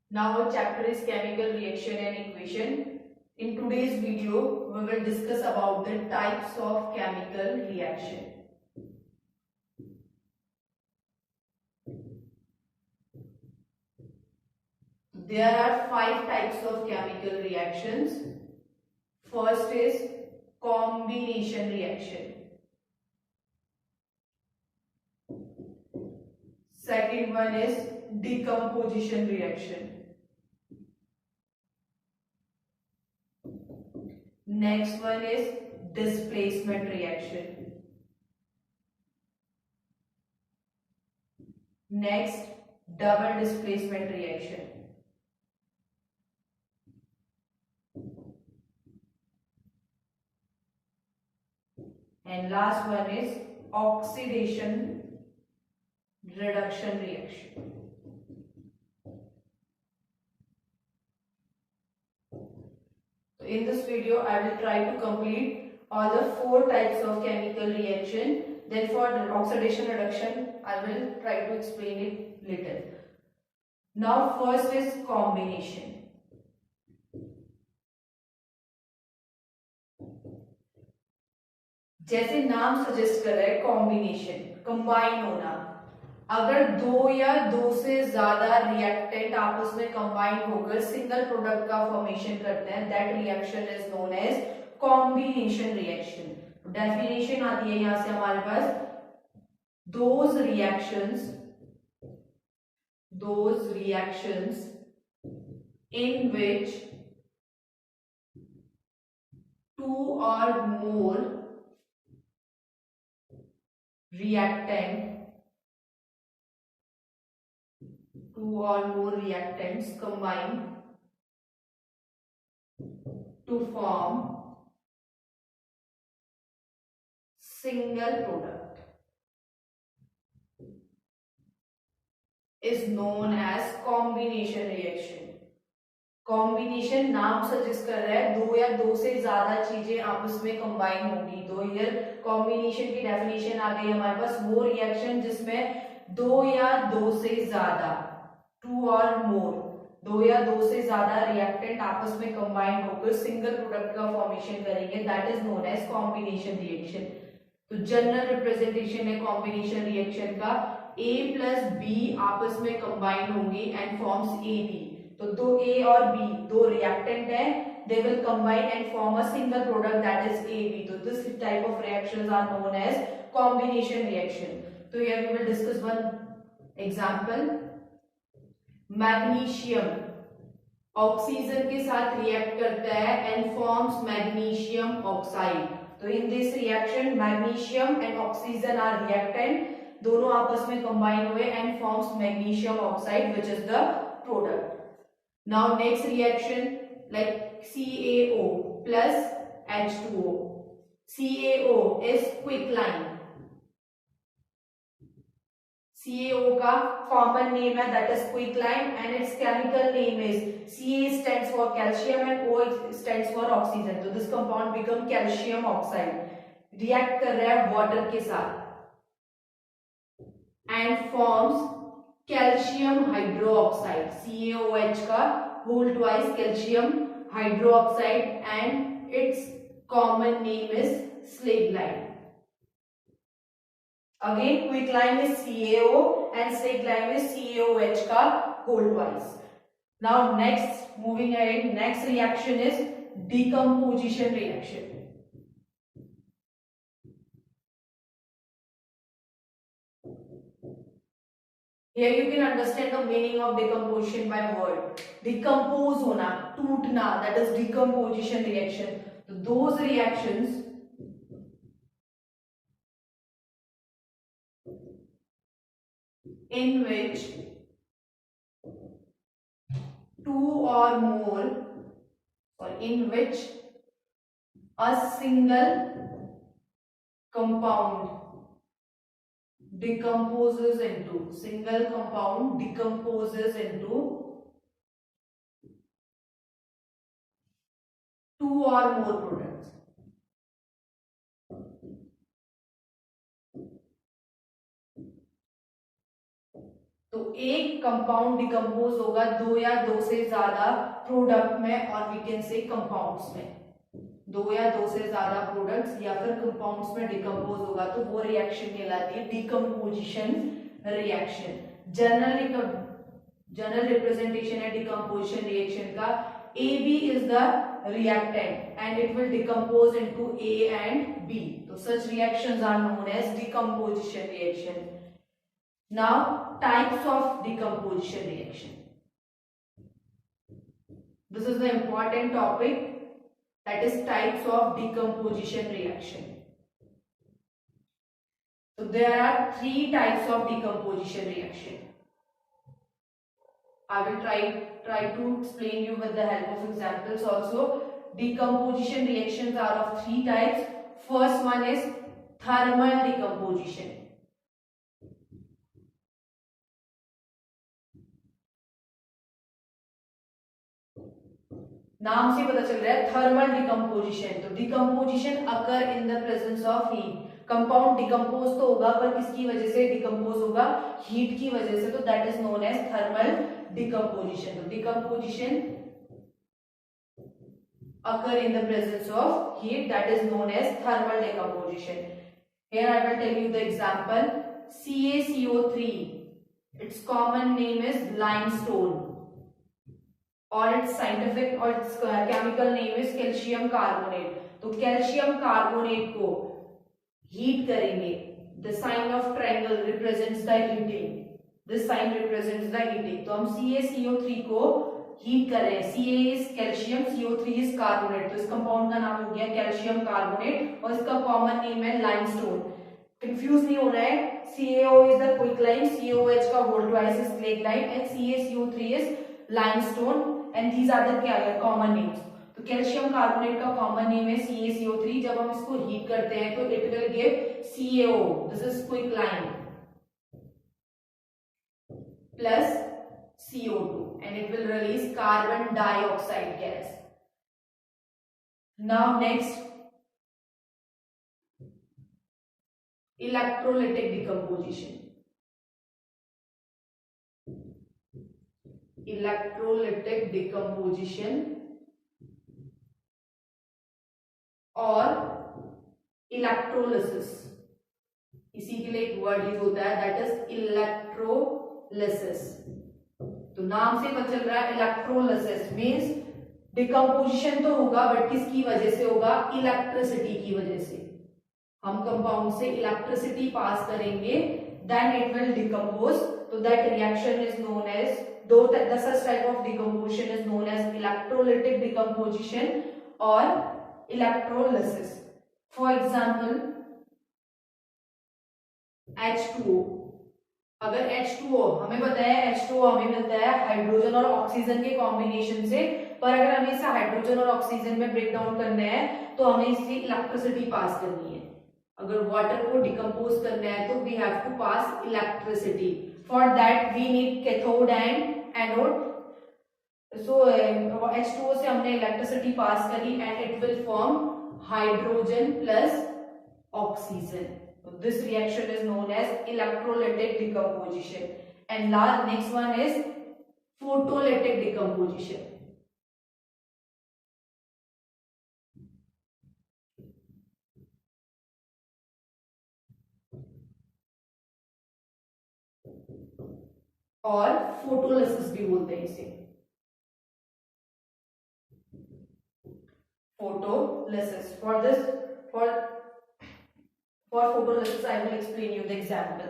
Now our chapter is chemical reaction and equation. In today's video, we will discuss about the types of chemical reaction. There are 5 types of chemical reactions. First is combination reaction. Second one is decomposition reaction. Next one is displacement reaction. Next, double displacement reaction. And last one is oxidation reduction reaction. In this video, I will try to complete all the 4 types of chemical reaction. Then for the oxidation reduction, I will try to explain it later. Now first is combination. जैसे नाम suggest कर रहा है combination, combine होना. अगर दो या दो से ज्यादा रिएक्टेंट आपस में कंबाइन होकर सिंगल प्रोडक्ट का फॉर्मेशन करते हैं, that reaction is known as combination reaction. Definition आती है यहां से हमारे पास, those reactions in which two or more reactants combine to form single product is known as combination reaction. Combination नाम सजेस्ट कर रहा है दो या दो से ज्यादा चीजें आपस में कंबाइन होगी. तो हियर कॉम्बिनेशन की डेफिनेशन आ गई हमारे पास, वो रिएक्शन जिसमें दो या दो से ज्यादा, टू और मोर, दो या दो से ज्यादा रिएक्टेंट आपस में कंबाइन होकर सिंगल प्रोडक्ट का फॉर्मेशन करेंगे, that is known as combination reaction. तो जनरल रिप्रेजेंटेशन है कॉम्बिनेशन रिएक्शन का, A प्लस बी आपस में कंबाइन होंगे एंड फॉर्म्स AB. तो दो A और B दो रिएक्टेंट है, they will combine and form a single product that is AB. So this type of reactions are known as combination reaction. So here we will discuss one example. Magnesium oxygen के साथ react करता है and forms magnesium oxide. तो in this reaction magnesium and oxygen are reactant, दोनों आपस में combine हुए and forms magnesium oxide which is the product. Now next reaction like CaO plus H2O. CaO is quicklime. CaO का common name है that is quicklime and its chemical name is Ca stands for calcium and O stands for oxygen. So this compound become calcium oxide. React कर रहा है water के साथ and forms calcium hydroxide. CaOH का whole twice calcium hydroxide and its common name is slaglime. Again quicklime is CaO and slaglime is CaOH का whole twice. Now next, moving ahead, next reaction is decomposition reaction. Here you can understand the meaning of decomposition by word. Decompose होना, टूटना, that is decomposition reaction. So those reactions in which two or more, or in which a single compound decomposes into two or more products. तो एक compound decompose होगा दो या दो से ज्यादा प्रोडक्ट में, और वी कैन से कंपाउंड्स में, दो या दो से ज्यादा प्रोडक्ट्स या फिर कंपाउंड्स में डिकम्पोज होगा तो वो रिएक्शन कहलाती है डिकम्पोजिशन रिएक्शन। जनरल रिप्रेजेंटेशन है डिकम्पोजिशन रिएक्शन का, AB is the reactant and it will decompose into A and B. So such reactions are known as decomposition reaction. Now types of decomposition reaction. This is the important topic, that is types of decomposition reaction. So there are three types of decomposition reaction. I will try to explain you with the help of examples also. Decomposition reactions are of three types. First one is thermal decomposition. नाम से पता चल रहा है thermal decomposition. तो decomposition occur in the presence of heat. Compound decompose तो होगा पर किसकी वजह से डिकम्पोज होगा? हीट की वजह से, तो that is known as thermal decomposition. तो decomposition occur in the presence of heat, that is known as thermal decomposition. Here I will tell you the example. CaCO3, its common name is limestone, or its scientific or its chemical name is calcium carbonate. तो calcium carbonate को heat करेंगे, the sign of triangle represents the heating, this sign represents the heating। तो हम CaCO3 को heat कर रहे हैं, Ca is calcium, CO3 is carbonate, तो इस कंपाउंड का नाम हो गया कैल्शियम कार्बोनेट और इसका कॉमन नेम है लाइमस्टोन। कंफ्यूज नहीं होना है, CaO is the quicklime, COH का whole twice is क्लेगलाइट and CaCO3 is limestone and these are the क्या है कॉमन नेम्स। तो कैल्शियम कार्बोनेट का कॉमन नेम है CaCO3। जब हम इसको हीट करते हैं तो it will give CaO, this is quicklime, plus CO2 and it will release carbon dioxide gas. Now next, electrolytic decomposition. Electrolytic decomposition और इलेक्ट्रोलिसिस, इसी के लिए एक वर्ड यूज होता है दैट इज इलेक्ट्रोलिसिस। तो नाम से पता चल रहा है इलेक्ट्रोलिसिस मींस डिकम्पोजिशन तो होगा बट किसकी वजह से होगा? इलेक्ट्रिसिटी की वजह से। हम कंपाउंड से इलेक्ट्रिसिटी पास करेंगे देन इट विल डिकम्पोज, तो that reaction is known as the such type of decomposition is known as electrolytic decomposition or electrolysis. For example, H2O, अगर H2O हमें पता है H2O हमें मिलता है हाइड्रोजन और ऑक्सीजन के कॉम्बिनेशन से, पर अगर हमें इसे हाइड्रोजन और ऑक्सीजन में ब्रेक डाउन करना है तो हमें इससे इलेक्ट्रिसिटी पास करनी है। अगर वाटर को डिकम्पोज करना है तो we have to pass electricity, for that we need cathode and anode. So H2O से हमने इलेक्ट्रिसिटी पास करी and it will form hydrogen plus oxygen. This reaction is known as electrolytic decomposition. And next one is photolytic decomposition. और photolysis भी बोलते हैं इसे, photolysis. For photolysis, I will explain you the example.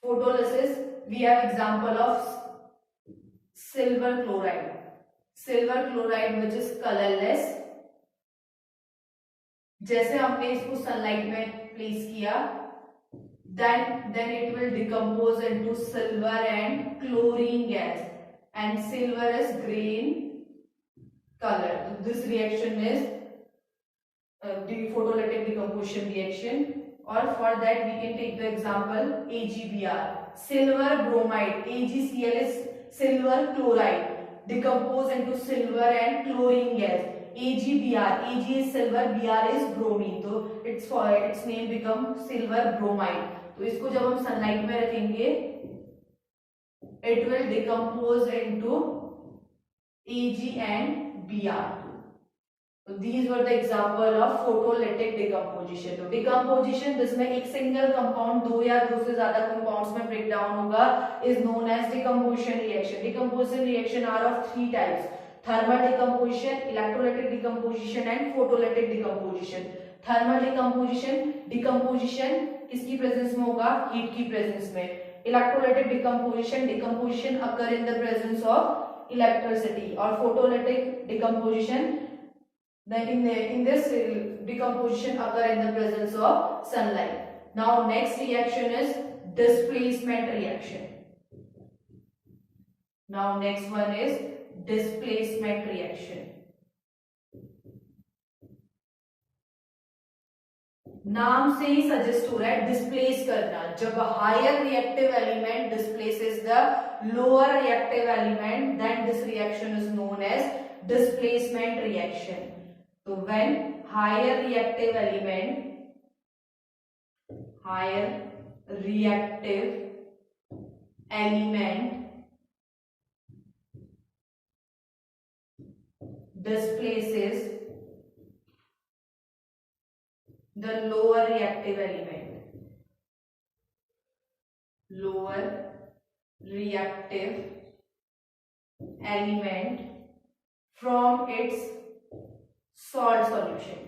Photolysis, we have example of silver chloride. Silver chloride which is colorless. जैसे हमने इसको sunlight में place किया, then it will decompose into silver and chlorine gas, and silver is green color. This reaction is the photolytic decomposition reaction. Or for that we can take the example AgBr, silver bromide, AgCl is silver chloride decompose into silver and chlorine gas. AgBr, Ag is silver, Br is bromine, तो its name become silver bromide. तो इसको जब हम sunlight में रखेंगे it will decompose into Ag and Br. So these were the example of photolytic decomposition. तो decomposition जिसमें एक सिंगल कंपाउंड दो या दो से ज्यादा कंपाउंड्स में ब्रेक डाउन होगा is known as decomposition reaction. Decomposition reaction are of three types: thermal decomposition, electrolytic decomposition and photolytic decomposition. Thermal decomposition किसकी प्रेजेंस में होगा? हीट की प्रेजेंस में. Electrolytic decomposition occur in the presence of electricity. और photolytic decomposition in this decomposition occur in the presence of sunlight. Now next reaction is displacement reaction. Now next one is displacement reaction. नाम से ही suggest हो रहा है displace करना. जब higher reactive element displaces the lower reactive element, then this reaction is known as displacement reaction. So when higher reactive element displaces the lower reactive element from its salt solution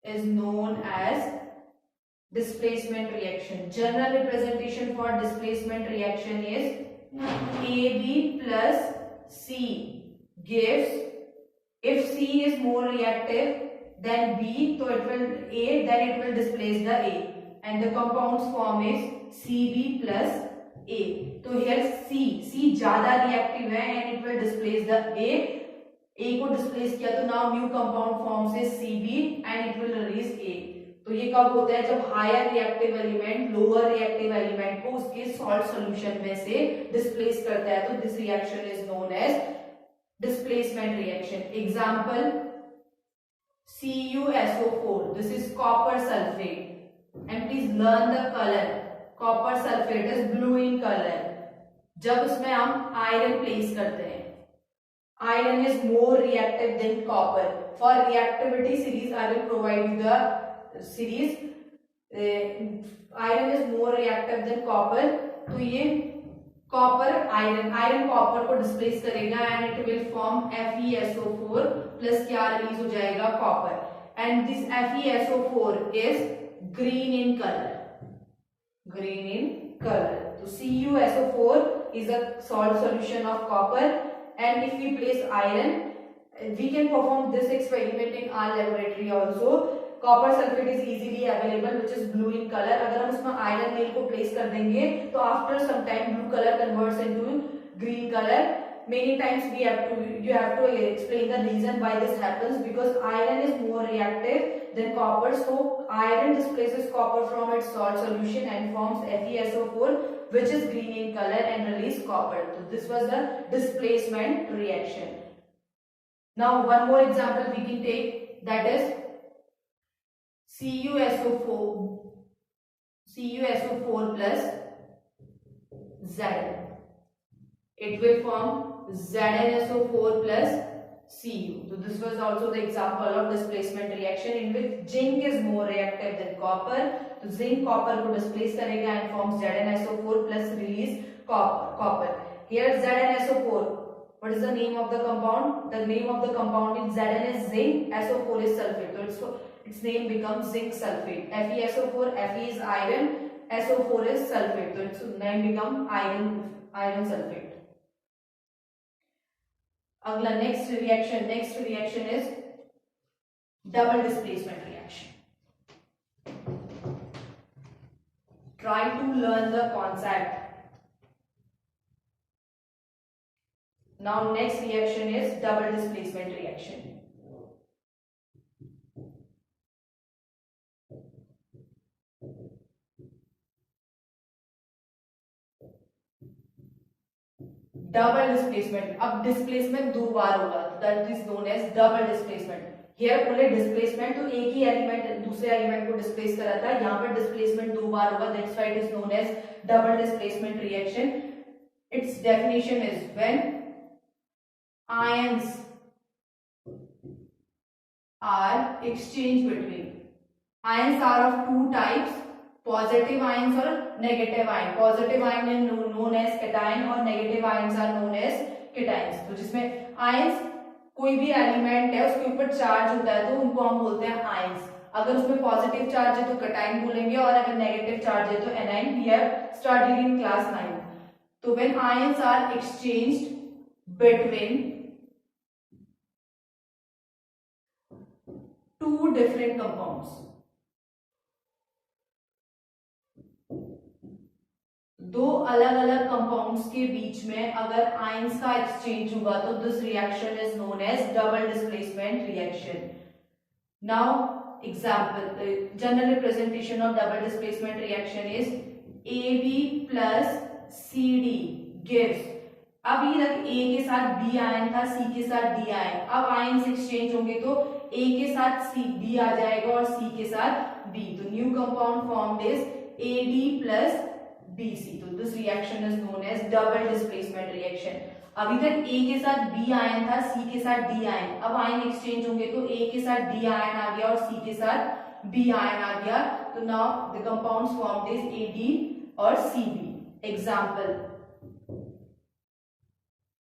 is known as displacement reaction. General representation for displacement reaction is AB plus C gives, if C is more reactive than B, so it will A, then it will displace the A, and the compound's form is CB plus A. तो here C ज्यादा reactive है and it will displace the A को displace किया तो now new compound forms is CB and it will release A. तो ये कब होता है? जब higher reactive element lower reactive element को उसके सॉल्ट सॉल्यूशन में से डिस्प्लेस करता है, तो this reaction is known as displacement reaction. Example CuSO4, this is copper sulfate, and please learn the color. Copper sulfate is blue in color. जब उसमें हम आयरन प्लेस करते हैं, iron is more reactive than copper. For reactivity series I will provide you the series. Iron is more reactive than copper, तो ये copper iron copper को displace करेगा and it will form FeSO4 plus क्या release हो जाएगा? Copper. And this FeSO4 is green in colour. तो CuSO4 is a salt solution of copper, and if we place iron, we can perform this experiment in our laboratory also. Copper sulfate is easily available, which is blue in color. अगर हम उसमें iron nail को place कर देंगे तो after some time blue color converts into green color. Many times you have to explain the reason why this happens, because iron is more reactive than copper, so iron displaces copper from its salt solution and forms FeSO4, which is green in color, and release copper. So this was the displacement reaction. Now one more example we can take, that is CuSO4 plus Zn. It will form ZnSO4 plus Cu. So this was also the example of displacement reaction in which zinc is more reactive than copper. So zinc copper को displace करेगा and forms ZnSO4 plus release copper. Here ZnSO4. What is the name of the compound? The name of the compound is Zn is zinc, SO4 is sulfate. So its name becomes zinc sulfate. FeSO4, Fe is iron, SO4 is sulfate. So its name becomes iron sulfate. अगला next reaction is double displacement reaction. Try to learn the concept. Now next reaction is double displacement reaction. Double displacement, अब displacement दो बार होगा, that is known as double displacement. Here only displacement, तो एक ही element दूसरे element को displace करा था, यहाँ पर डिस्प्लेसमेंट दो बार होगा, that's why it is known as double displacement reaction. Its definition is when ions are exchanged between, ions are of two types, positive ions और negative ion, positive ion is known as cation और negative ions are known as cations। तो जिसमें ions कोई भी element है उसके ऊपर charge होता है तो उनको हम बोलते हैं आयंस, अगर उसमें पॉजिटिव चार्ज है तो कटाइन बोलेंगे और अगर नेगेटिव चार्ज है तो anion. We have studied in class 9। तो when ions are exchanged between two different compounds, दो अलग अलग कंपाउंड्स के बीच में अगर आयंस का एक्सचेंज हुआ तो this reaction is known as double displacement reaction. Now example, general representation of double displacement reaction is AB plus CD gives, अब ये A के साथ B आयन था, C के साथ D आयन, अब आयंस एक्सचेंज होंगे तो A के साथ C B आ जाएगा और C के साथ B, तो new compound formed is AD plus BC। तो this reaction is known as double displacement reaction. अभी तक A के साथ B आयन था, C के साथ D आयन, अब आयन एक्सचेंज होंगे तो A के साथ D आयन आ गया और C के साथ B आयन आ गया, तो now the compounds formed is AD और CB। एग्जांपल,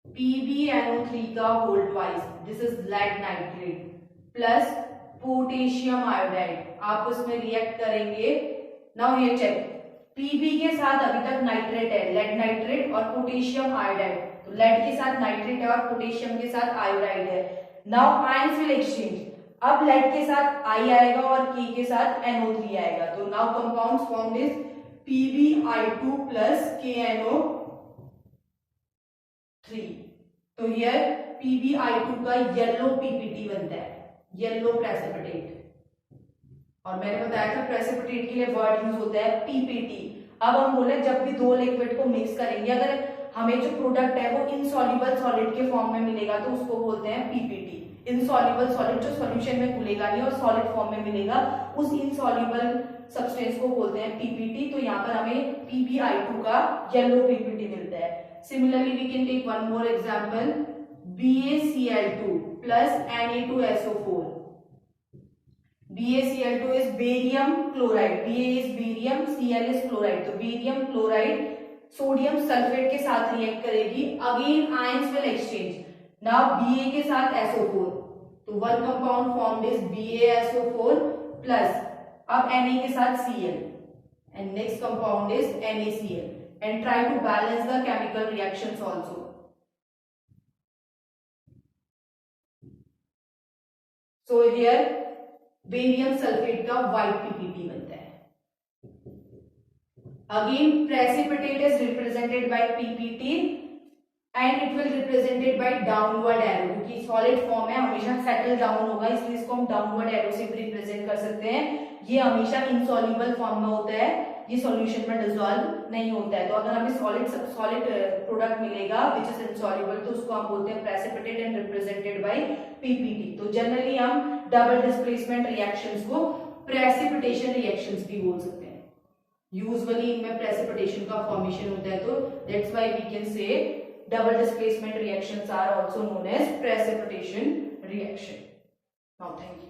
PbNO3 का whole twice, this is lead nitrate plus potassium iodide, आप उसमें रिएक्ट करेंगे। नाउ हियर चेक, Pb के साथ अभी तक नाइट्रेट है, लेड नाइट्रेट और पोटेशियम आयोडाइड, तो लेड के साथ नाइट्रेट है और पोटेशियम के साथ आयोडाइड है। नाउ आयंस विल एक्सचेंज, अब लेड के साथ I आएगा और K के साथ NO3 आएगा, तो now compounds formed is PbI2 plus KNO3। तो हियर PbI2 का येलो PPT बनता है, येलो प्रेसिपिटेट, और मैंने बताया था प्रेसिपिटेट के लिए वर्ड यूज होता है PPT। अब हम बोले जब भी दो लिक्विड को मिक्स करेंगे, अगर हमें जो प्रोडक्ट है वो इनसॉल्युबल सॉलिड के फॉर्म में मिलेगा तो उसको बोलते हैं PPT। इनसॉल्युबल सॉलिड जो सॉल्यूशन में घुलेगा नहीं और सॉलिड फॉर्म में मिलेगा, उस इनसॉल्युबल सब्सटेंस को बोलते हैं PPT। तो यहाँ पर हमें PbI2 का येलो PPT मिलता है। Similarly, we can take one more example, BaCl2 plus Na2SO4. BaCl2 is barium chloride, Ba is barium, Cl is chloride, तो barium chloride सोडियम सल्फेट के साथ रिएक्ट करेगी, again ions will exchange, now Ba के साथ SO4, तो one compound formed is BaSO4 plus अब Na के साथ Cl and next compound is NaCl, and try to balance the chemical reactions also. So here barium sulfate का white PPT बनता है। Again precipitate is represented by PPT and it will represented by downward arrow, क्योंकि solid form है हमेशा settle down होगा, इसलिए इसको हम downward arrow से represent कर सकते हैं। ये हमेशा insoluble form में होता है, ये सॉल्यूशन में डिसॉल्व नहीं होता है, तो अगर हमें सॉलिड प्रोडक्ट मिलेगा विच इज इनसॉल्युबल तो उसको हम बोलते हैं precipitate and represented by PPT। तो जनरली हम डबल डिस्प्लेसमेंट रिएक्शंस को प्रेसिपिटेशन रिएक्शंस भी बोल सकते हैं, यूजुअली इनमें प्रेसिपिटेशन का फॉर्मेशन होता है, तो that's why we can say double displacement reactions are also known as precipitation reaction. Now thank you.